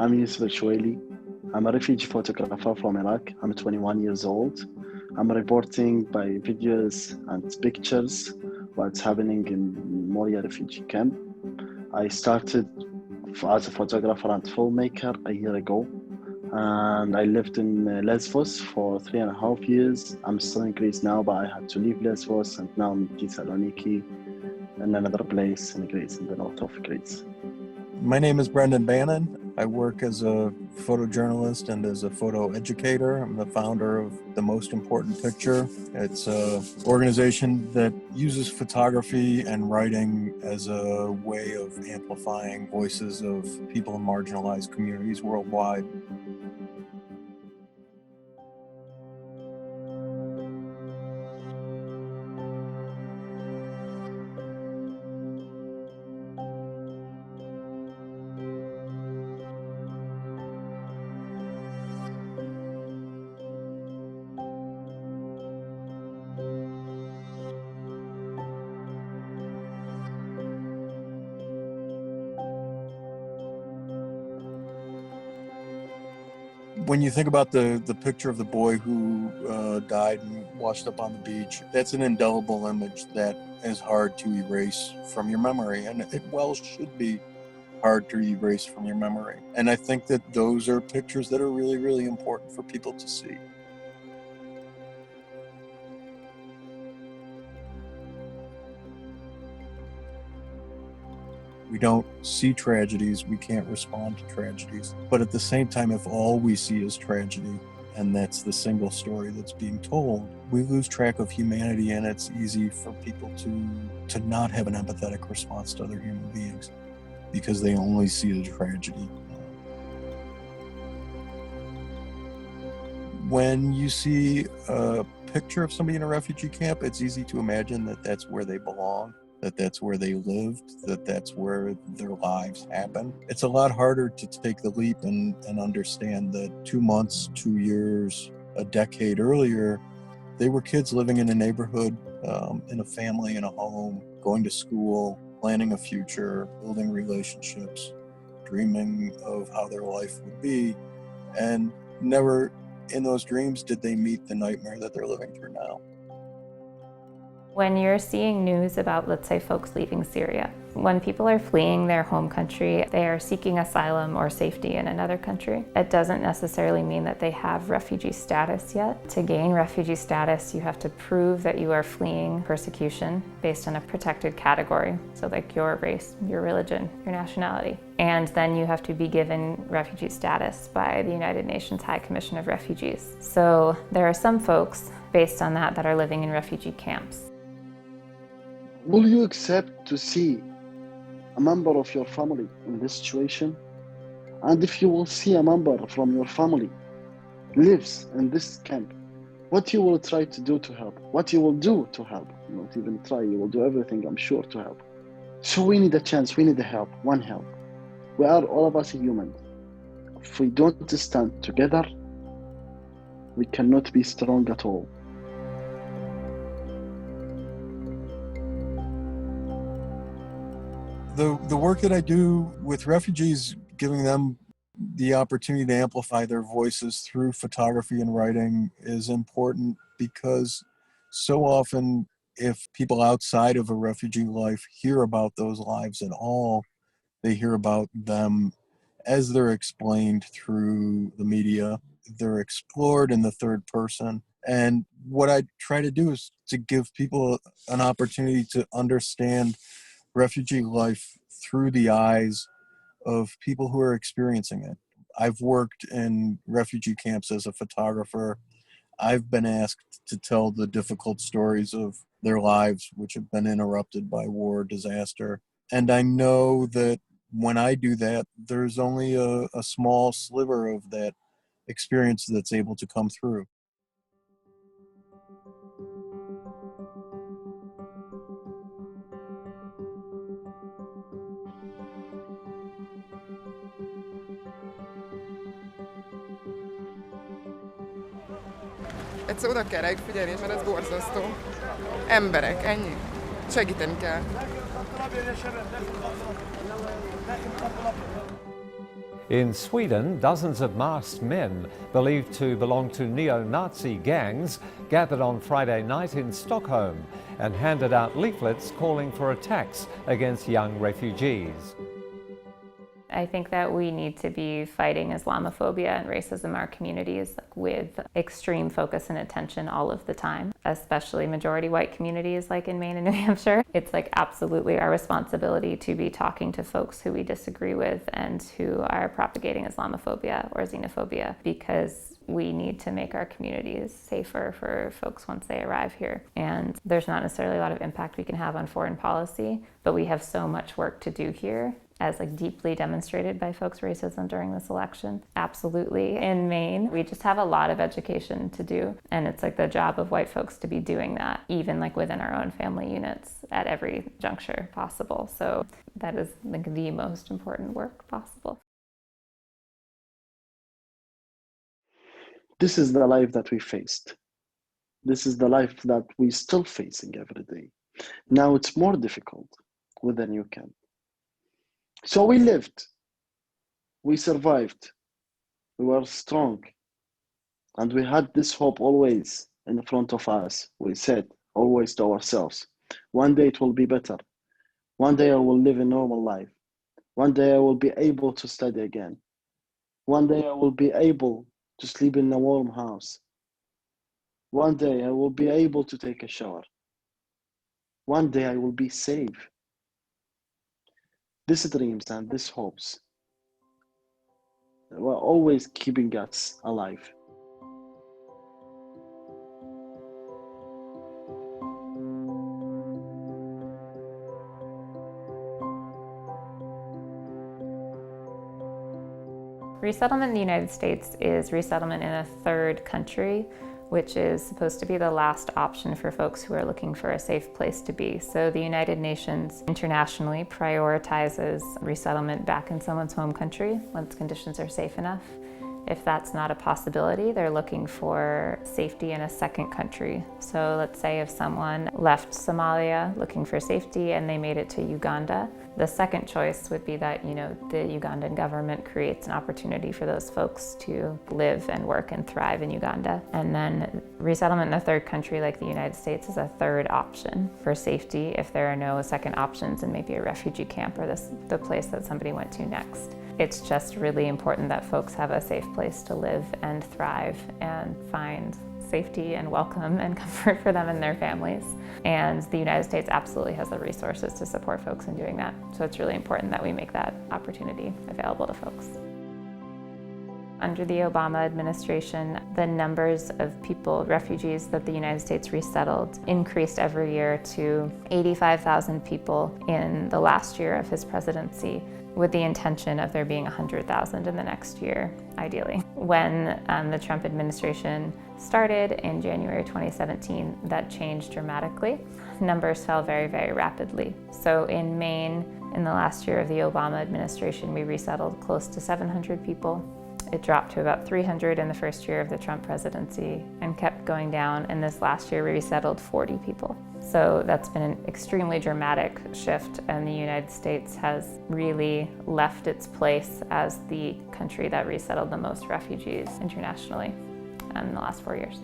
I'm Yusuf Shweli. I'm a refugee photographer from Iraq. I'm 21 years old. I'm reporting by videos and pictures what's happening in Moria refugee camp. I started as a photographer and filmmaker a year ago, and I lived in Lesbos for 3.5 years. I'm still in Greece now, but I had to leave Lesbos, and now I'm in Thessaloniki, in another place in Greece, in the north of Greece. My name is Brendan Bannon. I work as a photojournalist and as a photo educator. I'm the founder of The Most Important Picture. It's an organization that uses photography and writing as a way of amplifying voices of people in marginalized communities worldwide. When you think about the picture of the boy who died and washed up on the beach, that's an indelible image that is hard to erase from your memory, and it well should be hard to erase from your memory. And I think that those are pictures that are really, really important for people to see. We don't see tragedies, we can't respond to tragedies. But at the same time, if all we see is tragedy, and that's the single story that's being told, we lose track of humanity, and it's easy for people to not have an empathetic response to other human beings because they only see the tragedy. When you see a picture of somebody in a refugee camp, it's easy to imagine that that's where they belong, that that's where they lived, that that's where their lives happen. It's a lot harder to take the leap and understand that 2 months, 2 years, a decade earlier, they were kids living in a neighborhood, in a family, in a home, going to school, planning a future, building relationships, dreaming of how their life would be, and never in those dreams did they meet the nightmare that they're living through now. When you're seeing news about, let's say, folks leaving Syria, when people are fleeing their home country, they are seeking asylum or safety in another country. It doesn't necessarily mean that they have refugee status yet. To gain refugee status, you have to prove that you are fleeing persecution based on a protected category. So like your race, your religion, your nationality. And then you have to be given refugee status by the United Nations High Commission of Refugees. So there are some folks based on that are living in refugee camps. Will you accept to see a member of your family in this situation? And if you will see a member from your family lives in this camp, what you will try to do to help? What you will do to help? Not even try, you will do everything, I'm sure, to help. So we need a chance, we need a help, one help. We are all of us human. If we don't stand together, we cannot be strong at all. The work that I do with refugees, giving them the opportunity to amplify their voices through photography and writing, is important because so often if people outside of a refugee life hear about those lives at all, they hear about them as they're explained through the media. They're explored in the third person. And what I try to do is to give people an opportunity to understand refugee life through the eyes of people who are experiencing it. I've worked in refugee camps as a photographer. I've been asked to tell the difficult stories of their lives, which have been interrupted by war, disaster. And I know that when I do that, there's only a small sliver of that experience that's able to come through. Egyszer oda kell rájuk figyelni, mert ez borzasztó. Emberek, ennyi. Segíteni kell. In Sweden, dozens of masked men believed to belong to neo-Nazi gangs gathered on Friday night in Stockholm and handed out leaflets calling for attacks against young refugees. I think that we need to be fighting Islamophobia and racism in our communities with extreme focus and attention all of the time, especially majority white communities like in Maine and New Hampshire. It's like absolutely our responsibility to be talking to folks who we disagree with and who are propagating Islamophobia or xenophobia, because we need to make our communities safer for folks once they arrive here. And there's not necessarily a lot of impact we can have on foreign policy, but we have so much work to do here, as like deeply demonstrated by folks' racism during this election. Absolutely. In Maine, we just have a lot of education to do, and it's like the job of white folks to be doing that, even like within our own family units at every juncture possible. So that is like the most important work possible. This is the life that we faced. This is the life that we're still facing every day. Now it's more difficult with the new camp. So we lived, we survived, we were strong, and we had this hope always in front of us. We said always to ourselves, one day it will be better. One day I will live a normal life. One day I will be able to study again. One day I will be able to sleep in a warm house. One day I will be able to take a shower. One day I will be safe. These dreams and these hopes were always keeping us alive. Resettlement in the United States is resettlement in a third country, which is supposed to be the last option for folks who are looking for a safe place to be. So the United Nations internationally prioritizes resettlement back in someone's home country once conditions are safe enough. If that's not a possibility, they're looking for safety in a second country. So let's say if someone left Somalia looking for safety and they made it to Uganda, the second choice would be that, the Ugandan government creates an opportunity for those folks to live and work and thrive in Uganda. And then resettlement in a third country like the United States is a third option for safety if there are no second options in maybe a refugee camp or the place that somebody went to next. It's just really important that folks have a safe place to live and thrive and find safety and welcome and comfort for them and their families. And the United States absolutely has the resources to support folks in doing that. So it's really important that we make that opportunity available to folks. Under the Obama administration, the numbers of refugees that the United States resettled increased every year to 85,000 people in the last year of his presidency, with the intention of there being 100,000 in the next year, ideally. When the Trump administration started in January 2017, that changed dramatically. Numbers fell very, very rapidly. So in Maine, in the last year of the Obama administration, we resettled close to 700 people. It dropped to about 300 in the first year of the Trump presidency and kept going down. And this last year, we resettled 40 people. So that's been an extremely dramatic shift, and the United States has really left its place as the country that resettled the most refugees internationally in the last 4 years.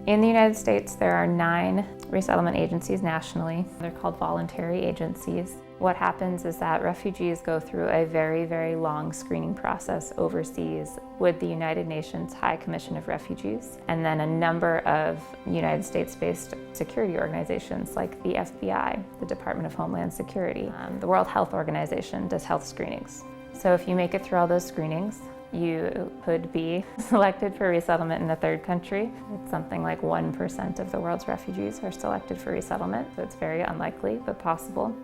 In the United States, there are 9 resettlement agencies nationally. They're called voluntary agencies. What happens is that refugees go through a very, very long screening process overseas with the United Nations High Commission of Refugees, and then a number of United States-based security organizations like the FBI, the Department of Homeland Security, the World Health Organization does health screenings. So if you make it through all those screenings, you could be selected for resettlement in a third country. It's something like 1% of the world's refugees are selected for resettlement, so it's very unlikely, but possible.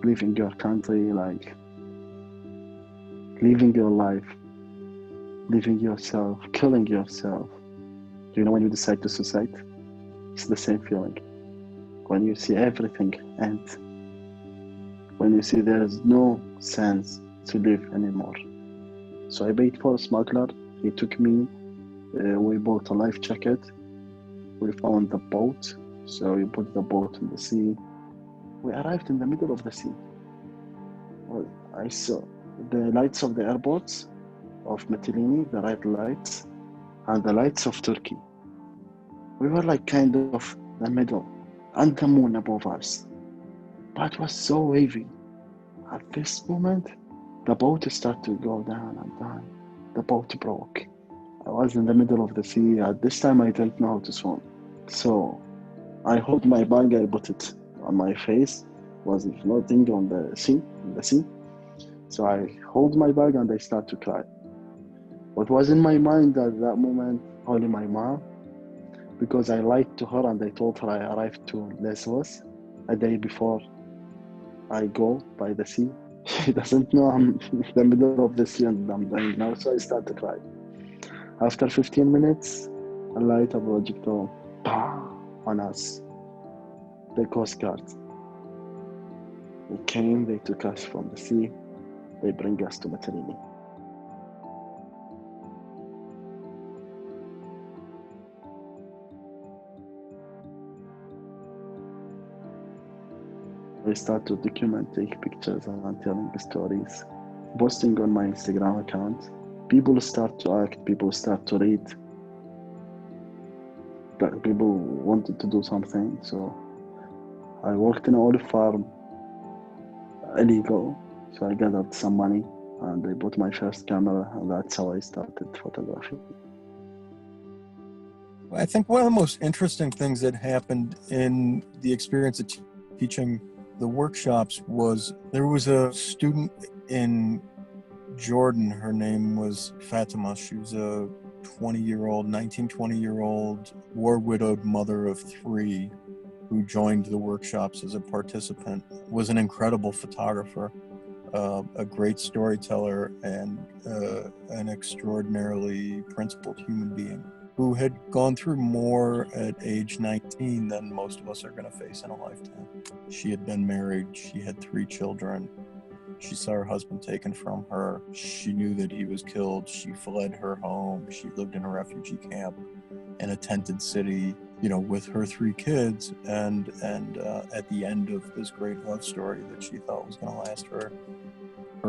Leaving your country, like leaving your life, leaving yourself, killing yourself. Do you know when you decide to suicide? It's the same feeling. When you see everything end, when you see there is no sense to live anymore. So I paid for a smuggler He took me. We bought a life jacket. We found the boat. So we put the boat in the sea. We arrived in the middle of the sea. Well, I saw the lights of the airports of Mytilene, the red lights, and the lights of Turkey. We were like kind of the middle, and the moon above us. But it was so wavy. At this moment, the boat started to go down and down. The boat broke. I was in the middle of the sea. At this time, I didn't know how to swim. So I hold my bag, I put it on my face. It was floating on the sea, So I hold my bag and I start to cry. What was in my mind at that moment, only my mom, because I lied to her and I told her I arrived to Lesbos a day before I go by the sea. She doesn't know I'm in the middle of the sea and I'm dying now, so I start to cry. After 15 minutes, a light, a projectile, on us. The Coast Guard. They came, they took us from the sea, they bring us to Mytilene. I start to document, take pictures, and telling stories, posting on my Instagram account. People start to act, people start to read. But people wanted to do something, so I worked in an olive farm, illegal. So I gathered some money and I bought my first camera, and that's how I started photography. I think one of the most interesting things that happened in the experience of teaching the workshops was there was a student in Jordan. Her name was Fatima. She was a 20-year-old war-widowed mother of 3 who joined the workshops as a participant, was an incredible photographer, a great storyteller, and an extraordinarily principled human being who had gone through more at age 19 than most of us are going to face in a lifetime. She had been married, she had 3 children, she saw her husband taken from her, she knew that he was killed, she fled her home, she lived in a refugee camp in a tented city, with her 3 kids, and at the end of this great love story that she thought was going to last her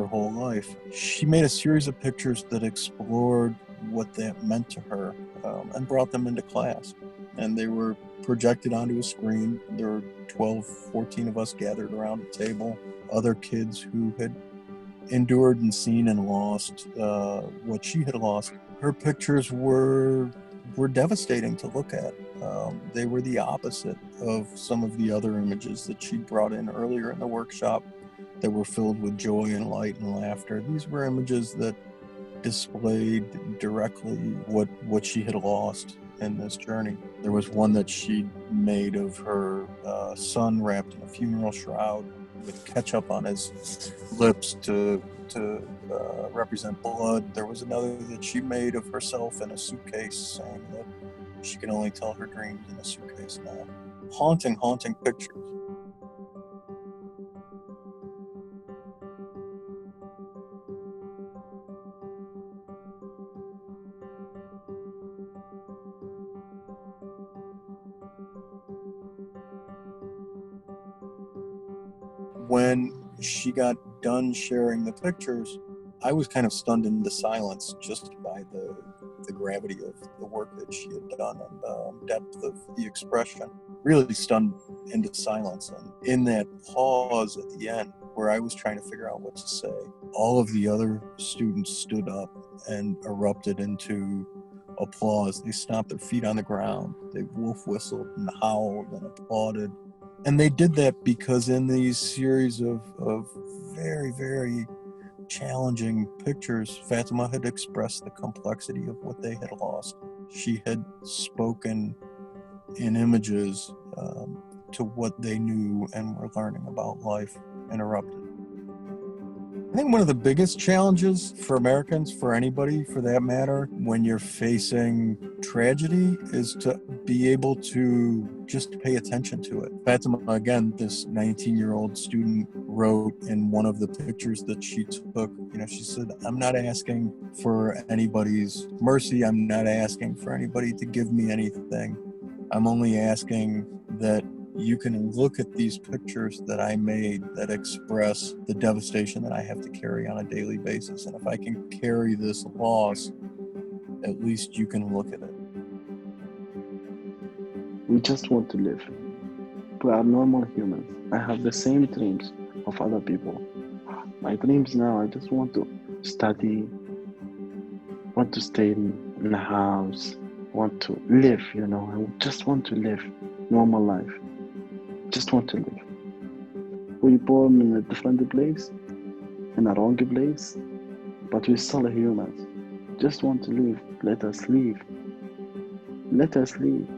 whole life, she made a series of pictures that explored what that meant to her, and brought them into class. And they were projected onto a screen. There were 12, 14 of us gathered around a table, other kids who had endured and seen and lost what she had lost. Her pictures were devastating to look at. They were the opposite of some of the other images that she brought in earlier in the workshop that were filled with joy and light and laughter. These were images that displayed directly what she had lost in this journey. There was one that she made of her son wrapped in a funeral shroud with ketchup on his lips to represent blood. There was another that she made of herself in a suitcase, saying that she can only tell her dreams in a suitcase now. Haunting pictures. When she got done sharing the pictures, I was kind of stunned into silence just by the gravity of the work that she had done and the depth of the expression. Really stunned into silence. And in that pause at the end, where I was trying to figure out what to say, all of the other students stood up and erupted into applause. They stomped their feet on the ground. They wolf whistled and howled and applauded. And they did that because in these series of very, very challenging pictures, Fatima had expressed the complexity of what they had lost. She had spoken in images to what they knew and were learning about life and erupted. I think one of the biggest challenges for Americans, for anybody for that matter, when you're facing tragedy, is to be able to just pay attention to it. Fatima, again, this 19-year-old student wrote in one of the pictures that she took, she said, I'm not asking for anybody's mercy. I'm not asking for anybody to give me anything. I'm only asking that you can look at these pictures that I made that express the devastation that I have to carry on a daily basis. And if I can carry this loss, at least you can look at it. We just want to live. We are normal humans. I have the same dreams of other people. My dreams now, I just want to study, want to stay in a house, want to live, I just want to live normal life. Just want to live. We're born in a different place, in a wrong place, but we're still humans. Just want to live. Let us live. Let us live.